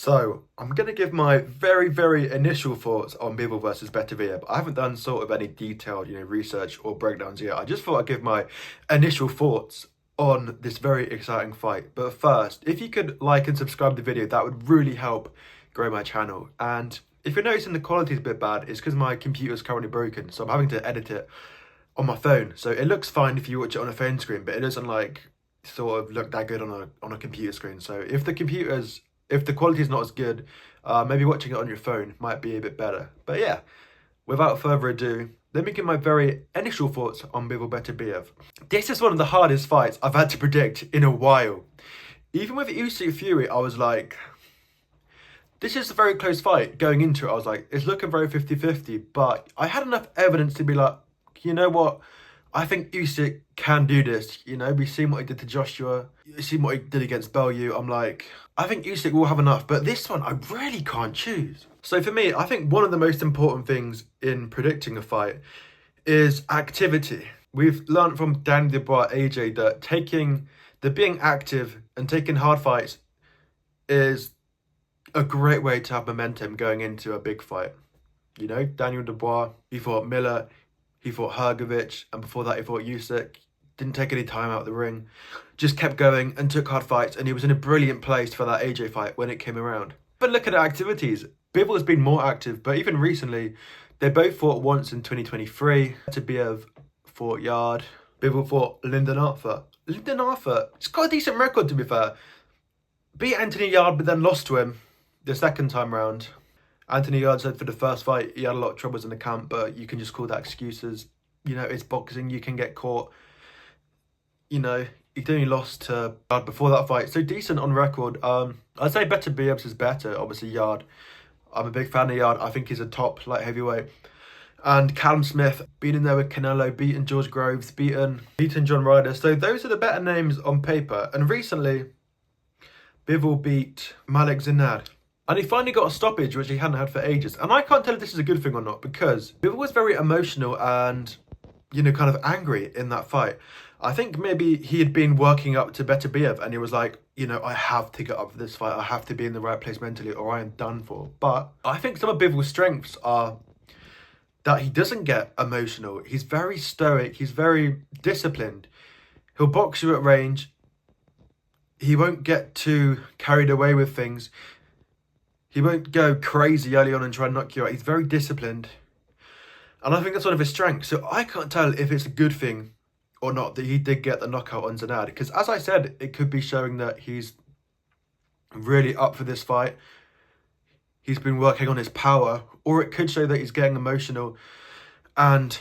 So, I'm going to give my very initial thoughts on Bivol versus Beterbiev. I haven't done sort of any detailed, research or breakdowns yet. I just thought I'd give my initial thoughts on this very exciting fight. But first, if you could like and subscribe to the video, that would really help grow my channel. And if you're noticing the quality is a bit bad, it's because my computer is currently broken, so I'm having to edit it on my phone. So it looks fine if you watch it on a phone screen, but it doesn't sort of look that good on a computer screen. So if the quality is not as good, maybe watching it on your phone might be a bit better. But yeah, without further ado, let me give my very initial thoughts on Bivol Beterbiev. This is one of the hardest fights I've had to predict in a while. Even with Usyk Fury, I was like, this is a very close fight. Going into it, I was like, it's looking very 50-50, but I had enough evidence to be like, you know what? I think Usyk can do this. We've seen what he did to Joshua. We've seen what he did against Bellew. I'm like, I think Usyk will have enough. But this one, I really can't choose. So for me, I think one of the most important things in predicting a fight is activity. We've learned from Danny Dubois, AJ, that being active and taking hard fights is a great way to have momentum going into a big fight. Daniel Dubois, he fought Miller, he fought Hrgovic, and before that he fought Usyk. Didn't take any time out of the ring. Just kept going and took hard fights, and he was in a brilliant place for that AJ fight when it came around. But look at the activities. Bivol has been more active, but even recently, they both fought once in 2023. Beterbiev fought Yard. Bivol fought Lyndon Arthur. Lyndon Arthur, he's got a decent record to be fair. Beat Anthony Yard, but then lost to him the second time round. Anthony Yard said for the first fight, he had a lot of troubles in the camp, but you can just call that excuses. It's boxing, you can get caught. He only lost to Yard before that fight, so decent on record. I'd say Beterbiev's is better, obviously Yard. I'm a big fan of Yard. I think he's a top light heavyweight. And Callum Smith, beaten there with Canelo, beaten George Groves, beaten John Ryder. So those are the better names on paper. And recently, Bivol beat Malik Zinad. And he finally got a stoppage, which he hadn't had for ages. And I can't tell if this is a good thing or not, because Bivol was very emotional and, kind of angry in that fight. I think maybe he had been working up to Beterbiev and he was like, I have to get up for this fight. I have to be in the right place mentally or I am done for. But I think some of Bivol's strengths are that he doesn't get emotional. He's very stoic. He's very disciplined. He'll box you at range. He won't get too carried away with things. He won't go crazy early on and try and knock you out. He's very disciplined. And I think that's one of his strengths. So I can't tell if it's a good thing or not that he did get the knockout on Zinad. Because as I said, it could be showing that he's really up for this fight. He's been working on his power. Or it could show that he's getting emotional and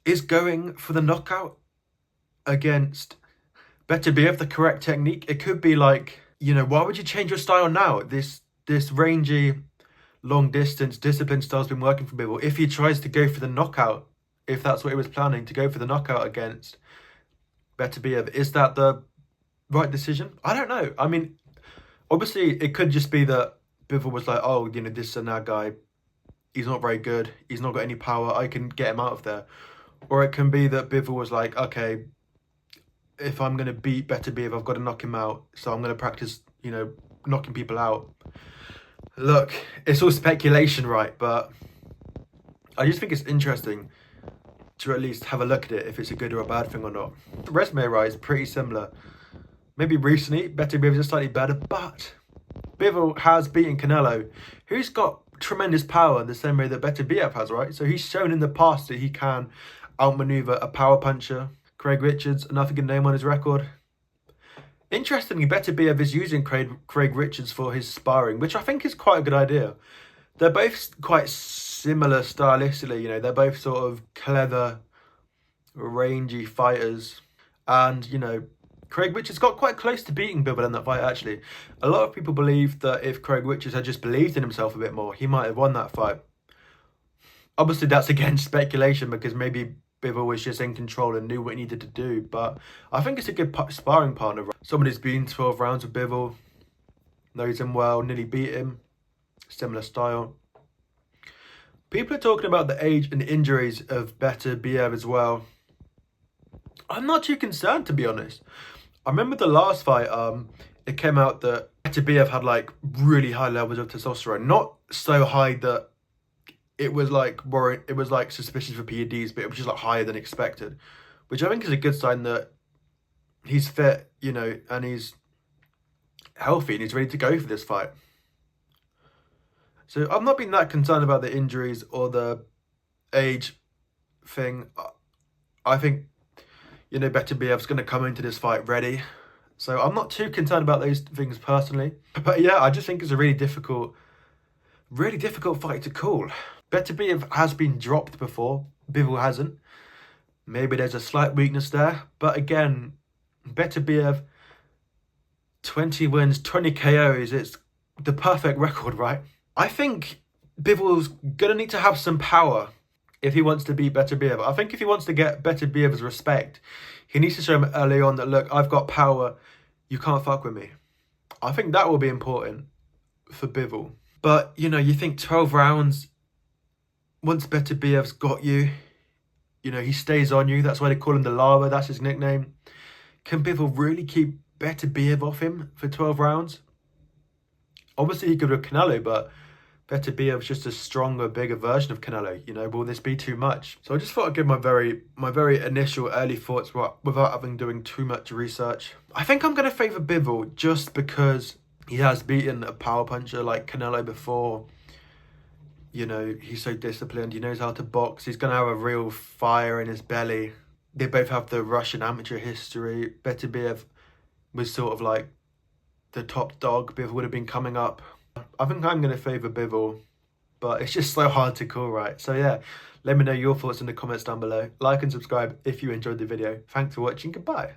is going for the knockout against Beterbiev, the correct technique. It could be like, why would you change your style now? This rangy, long distance, disciplined style's been working for Bivol. If he tries to go for the knockout, if that's what he was planning, to go for the knockout against Beterbiev, is that the right decision? I don't know. I mean, obviously, it could just be that Bivol was like, oh, this and that guy, he's not very good. He's not got any power. I can get him out of there. Or it can be that Bivol was like, okay, if I'm going to beat Beterbiev, I've got to knock him out. So I'm going to practice, knocking people out. Look, it's all speculation, right? But I just think it's interesting to at least have a look at it, if it's a good or a bad thing or not. The resume, right, is pretty similar. Maybe recently, Beterbiev is slightly better, but Bivol has beaten Canelo, who's got tremendous power the same way that Beterbiev has, right? So he's shown in the past that he can outmaneuver a power puncher. Craig Richards, another good name on his record. Interestingly, Beterbiev is using Craig Richards for his sparring, which I think is quite a good idea. They're both quite similar stylistically, they're both sort of clever, rangy fighters. And, Craig Richards got quite close to beating Bivol in that fight, actually. A lot of people believe that if Craig Richards had just believed in himself a bit more, he might have won that fight. Obviously, that's again speculation, because maybe Bivol was just in control and knew what he needed to do. But I think it's a good sparring partner. Someone who's been 12 rounds with Bivol, knows him well, nearly beat him. Similar style. People are talking about the age and injuries of Beterbiev as well. I'm not too concerned, to be honest. I remember the last fight, it came out that Beterbiev had like really high levels of testosterone, not so high that it was like it was like suspicious for PEDs, but it was just like higher than expected, which I think is a good sign that he's fit, you know, and he's healthy and he's ready to go for this fight. So I've not been that concerned about the injuries or the age thing. I think, you know, Beterbiev's going to come into this fight ready. So I'm not too concerned about those things personally. But yeah, I just think it's a really difficult fight to call. Beterbiev has been dropped before. Bivol hasn't. Maybe there's a slight weakness there. But again, Beterbiev, 20 wins, 20 KOs. It's the perfect record, right? I think Bivol's going to need to have some power if he wants to beat Beterbiev. I think if he wants to get Beterbiev's respect, he needs to show him early on that, look, I've got power. You can't fuck with me. I think that will be important for Bivol. But, you know, you think 12 rounds, once Beterbiev's got you, you know, he stays on you. That's why they call him the Lava. That's his nickname. Can Bivol really keep Beterbiev off him for 12 rounds? Obviously, he could with Canelo, but Beterbiev's just a stronger, bigger version of Canelo. You know, will this be too much? So I just thought I'd give my very initial early thoughts without having doing too much research. I think I'm going to favour Bivol just because he has beaten a power puncher like Canelo before. You know, he's so disciplined. He knows how to box. He's going to have a real fire in his belly. They both have the Russian amateur history. Beterbiev was sort of like the top dog. Bivol would have been coming up. I think I'm going to favour Bivol, but it's just so hard to call, right? So yeah, let me know your thoughts in the comments down below. Like and subscribe if you enjoyed the video. Thanks for watching. Goodbye.